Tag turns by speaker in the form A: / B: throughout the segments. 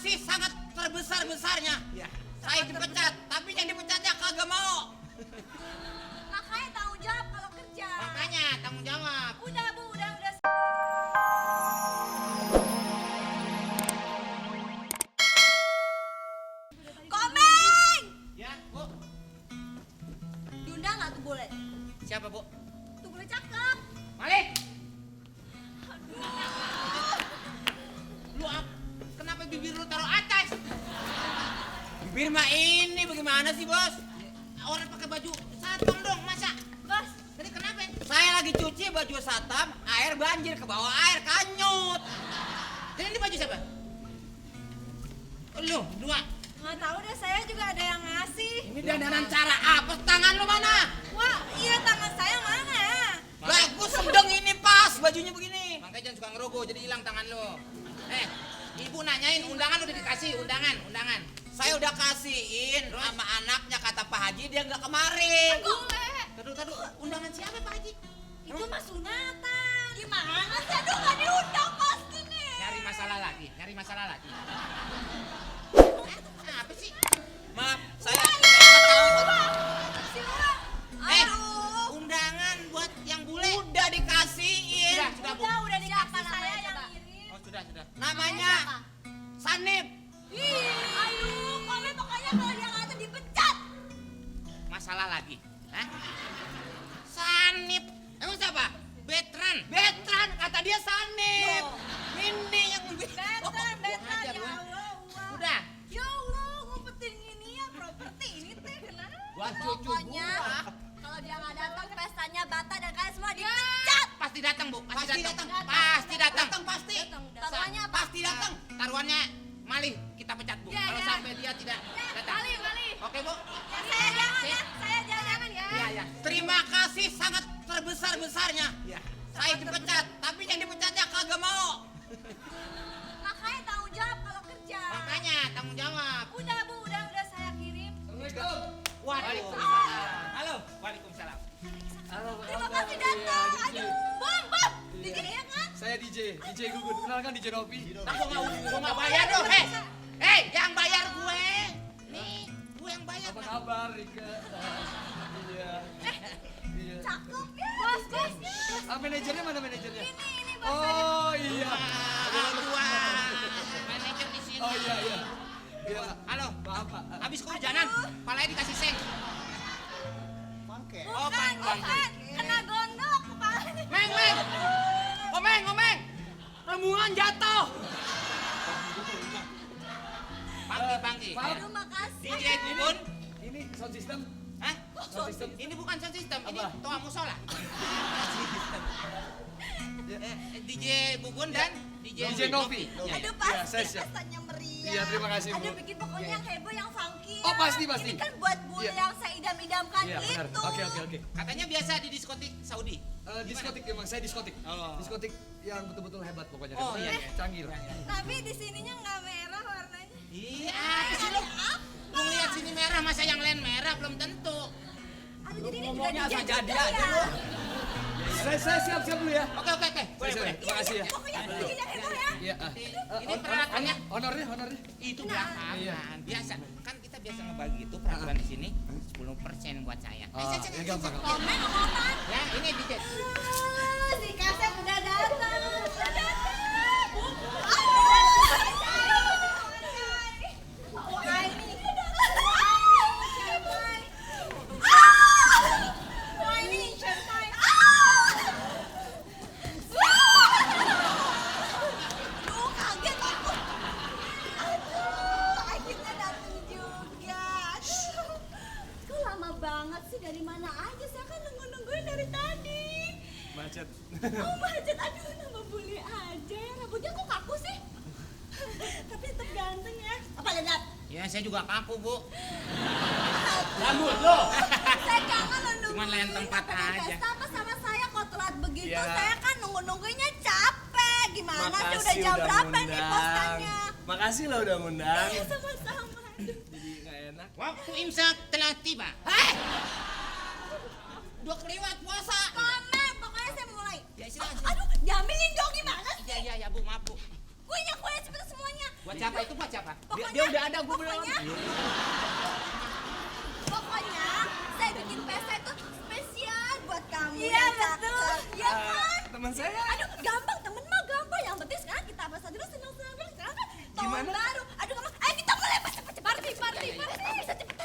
A: kasih sangat terbesar-besarnya.
B: Ya.
A: Saya dipecat, tapi yang dipecatnya kagak mau.
C: Makanya tanggung jawab kalau kerja.
A: Makanya tanggung jawab.
C: Udah Bu, udah. Komeng!
A: Ya, Bu.
C: Diundang nggak tuh bule?
A: Siapa, Bu?
C: Tuh bule cakep.
A: Malik. Lu kenapa bibir lu taruh atas? Bibir mah ini bagaimana sih, Bos? Orang pakai baju satpam dong, masa?
C: Bos,
A: Tadi kenapa? Saya lagi cuci baju satpam, air banjir ke bawah air kanyut. Jadi ini baju siapa? Lu, dua.
C: nggak tahu deh, saya juga ada yang ngasih.
A: Ini dandanan cara apa? Tangan lu mana?
C: Wah, iya tangan saya mana?
A: Lah, gua sedang ini pas bajunya begini. Makanya jangan suka ngerogoh, jadi hilang tangan lu. Ibu nanyain undangan udah dikasih, undangan. Saya udah kasihin sama anaknya, kata Pak Haji dia nggak kemarin.
C: Boleh.
A: Tadu, undangan siapa Pak Haji?
C: Itu mah sunatan. Gimana sih? Aduh, nggak diundang pasti nih.
A: Nyari masalah lagi. Apa sih? Maaf, saya tahu. Undangan buat yang bule udah dikasihin.
C: Udah dikasih saya yang ngirim.
A: Oh, sudah. Namanya Sanip.
C: Aduh, Komeng pokoknya kalau dia nggak ada dipecat.
A: Masalah lagi. Hah? Sanip. Emang siapa? Betran, kata dia Sanip.
C: Loh.
A: Ini yang
C: Betran, ya Allah.
A: Udah.
C: Ya Allah, ngumpetin ini ya properti ini teh kenapa?
A: Buat cucu
C: Pokoknya
A: gua.
C: kalau dia nggak datang pestanya batal dan kalian semua dipecat.
A: Pasti datang, Bu. Pasti datang. Pasti.
C: Taruhannya apa?
A: Pasti datang. Taruhannya malih kita pecat, Bu.
C: Ya,
A: Kalau
C: ya.
A: sampai dia tidak datang.
C: Malih.
A: Oke, Bu.
C: Ya, saya jangan ya.
A: Iya. Terima kasih sangat terbesar-besarnya.
B: Ya.
A: Saya dipecat, tapi yang dipecatnya kagak mau.
C: Makanya tanggung jawab kalau kerja.
A: Makanya tanggung jawab.
C: Udah Bu, udah saya kirim.
B: Assalamualaikum.
A: Waalaikumsalam. Halo. Waalaikumsalam.
B: Halo,
C: Terima kasih datang. Aduh, Bom. Di
B: Iya.
C: sini ya kan?
B: Saya DJ Gugun. Kenalkan DJ Novi.
A: Nah, gua nggak bayar dong, yang bayar gue. Nih, gue yang bayar.
B: Apa kabar, Rika? Iya. Iya.
C: Cakep ya. Bos.
B: Manajernya mana manajernya?
C: Ini bos.
B: Oh iya.
A: Gua manajer di sini.
B: Oh iya. Iya.
A: Halo.
B: Maaf, Pak.
A: Habis kehujanan, palanya dikasih seng. Oh,
C: Bukan. Kena gondok kepalanya.
A: Ngomeng. Rembungan jatuh. Panggi.
C: Aduh, makasih.
A: DJ Gugun.
B: Ini sound system.
A: Hah?
B: Sound system.
A: Ini bukan sound system, ini
B: Apa?
A: toa musola. DJ Gugun dan DJ
B: Novi.
A: Iya,
C: Aduh,
B: Iya,
C: pasti
B: saya siap.
C: pestanya meriah.
B: Iya, terima kasih, Bu.
C: Aduh, bikin pokoknya yang heboh, yang funky ya.
B: Oh, pasti.
C: Ini kan buat bule
B: Iya.
C: yang saya idam-idamkan
B: Iya, benar.
C: itu.
B: Oke.
A: Katanya biasa di diskotik Saudi.
B: Diskotik emang saya diskotik.
A: Oh.
B: Diskotik yang betul-betul hebat pokoknya.
A: Oh, iya.
B: Canggih.
C: Tapi di sininya nggak merah warnanya.
A: Iya, apa sih lu? Lu lihat sini merah, masa yang lain merah belum tentu.
C: Aduh, jadi ini
B: ngomongnya
C: juga
B: asal
C: DJ
B: jadi
C: juga
B: aja
C: ya.
B: lu. Saya siap dulu ya.
A: Oke. Boleh.
B: Terima kasih ya.
C: Pokoknya bikin yang heboh ya.
B: Iya.
A: Ini peralatannya
B: Honornya.
A: itu belakangan.
B: Iya.
A: Biasa. Kan kita biasa ngebagi itu peraturan di sini 10% buat saya.
B: Ya gampang.
C: Komen omongan.
A: Ya, ini dikit.
C: Si kaset udah datang. Wah, ini. Wah, ini santai. Aduh, kaget aku. Aduh, akhirnya datang juga. Aduh, kok lama banget sih? Dari mana aja? Saya kan nungguin dari tadi.
B: Macet.
C: Oh, macet. Aduh, nama bule aja ya. Rambutnya kok kaku sih? Tapi tetap ganteng ya. Apa ledak?
A: Ya, saya juga kaku, Bu.
B: Rambut lo.
C: Saya jangan lo nungguin.
A: Cuman lain tempat
C: sampai
A: aja.
C: pesta apa sama saya kok telat begitu.
B: Iya.
C: Saya kan nungguinnya capek. Gimana sih
B: Makasih
C: udah jam
B: udah
C: berapa nih
B: ngundang.
C: postanya?
B: Makasih lo udah ngundang.
C: Ya, sama-sama. Aduh.
B: Jadi nggak enak.
A: Waktu imsak telah tiba. Udah kelewat puasa.
C: Komen, pokoknya saya mulai.
A: Ya, silakan.
C: Aduh, jaminin dong gimana sih?
A: Ya, Bu, maaf, Bu.
C: Kuenya cepet semuanya.
A: Buat Buat siapa itu, buat siapa?
B: Dia udah ada, gue belum.
C: Pokoknya saya bikin pesta itu spesial buat kamu.
D: Iya,
C: yang
D: betul.
C: cakep. Iya kan?
B: Teman saya.
C: Aduh, gampang temen mah gampang. Yang penting sekarang kita pesta dulu senang-senang dulu. Sekarang kan tahun
B: Gimana?
C: baru. Aduh, kamu, ayo kita mulai cepet-cepet. Party. Bisa cepet.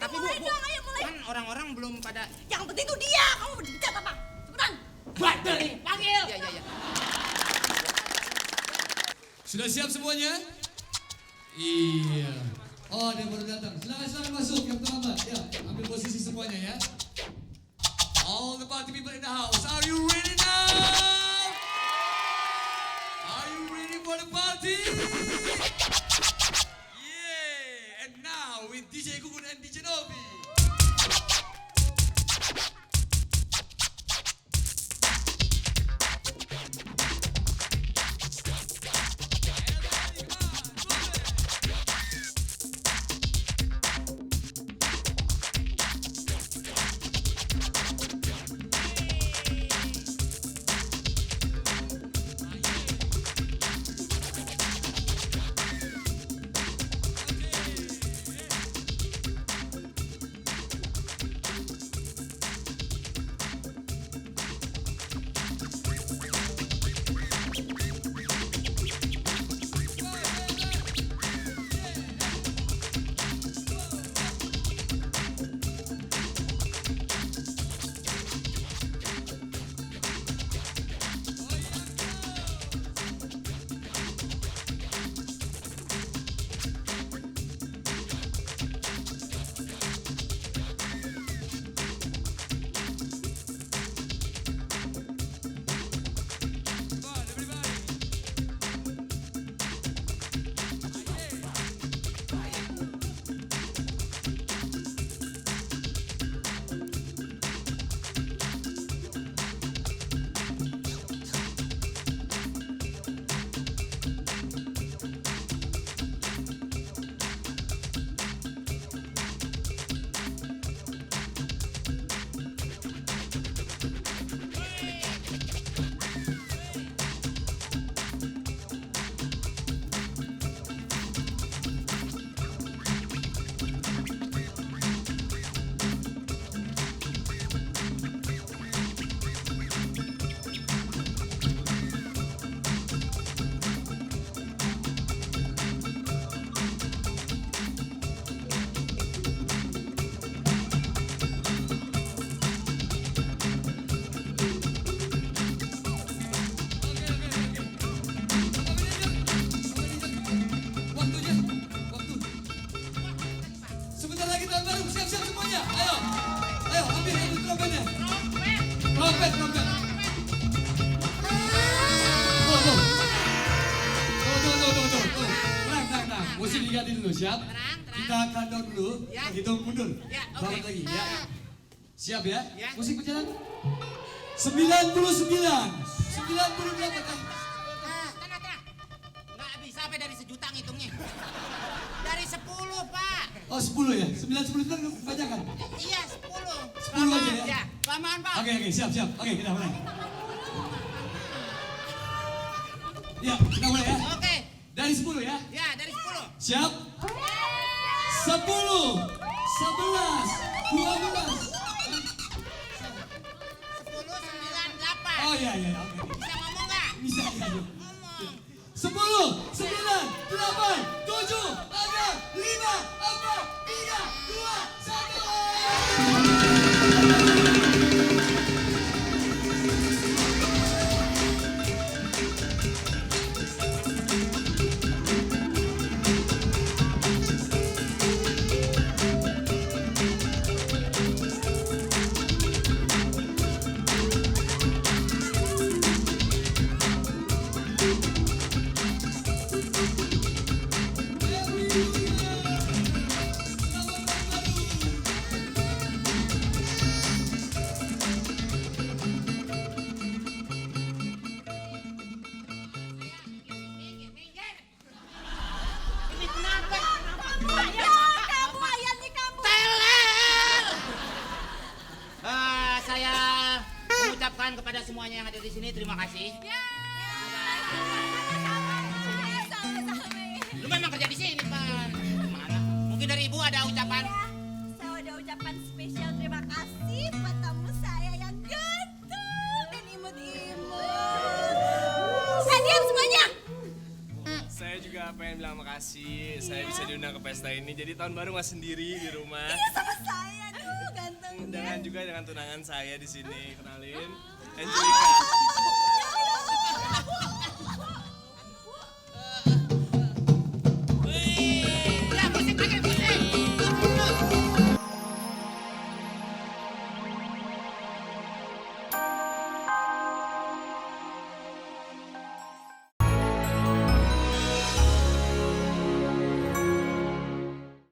A: Tapi Bu,
C: mulai dong, ayo mulai.
A: kan orang-orang belum pada...
C: Yang penting tuh dia. Kamu mau dipecat apa? Cepetan.
A: Bader nih, panggil! Iya.
E: Sudah siap semuanya? Iya. Oh, ada yang baru datang. Silakan masuk yang terlambat. Ya, ambil posisi semuanya ya. All the party people in the house, are you ready now? Are you ready for the party? Yeah, and now with DJ Gugun and DJ Nobi. Sebentar lagi tahun baru, siap-siap semuanya. Ayo, ambil trompetnya. Trompet. Tuh. Tenang. Musik diganti dulu, siap?
A: Tenang.
E: Kita countdown dulu,
A: Ya.
E: hitung mundur.
A: Ya,
E: Balik
A: oke.
E: lagi, ya. Siap ya?
A: Ya.
E: Musik berjalan. 99. 98.
A: Tenang. Nggak bisa sampai dari sejuta ngitungnya. Dari 10, Pak.
E: Oh 10 ya? 9-10 itu kan kebanyakan.
A: Iya, 10.
E: 10 aja ya?
A: Ya, kelamaan, Pak.
E: Oke, siap. Oke, kita mulai. Ya, kita mulai ya.
A: Oke.
E: Dari 10 ya.
A: Ya, dari 10.
E: Siap? 10, 11, 12.
A: 10, 9, 8.
E: Oh iya, oke.
A: Bisa ngomong nggak?
E: Bisa ya.
A: Ngomong.
E: 10, 9, 8, 7, 6, 5, 4, 3, 2,
A: Ini kenapa?
C: Kamu ayamnya kamu.
A: Teler! Saya mengucapkan kepada semuanya yang ada di sini terima kasih.
C: Sama-sama. ucapan spesial terima kasih buat tamu saya yang ganteng dan imut-imut. Diam semuanya.
B: Saya juga pengen bilang makasih. Saya bisa diundang ke pesta ini. Jadi tahun baru nggak sendiri di rumah.
C: Iya sama saya tuh gantengnya.
B: Dengan juga dengan tunangan saya di sini. Kenalin, Angelica.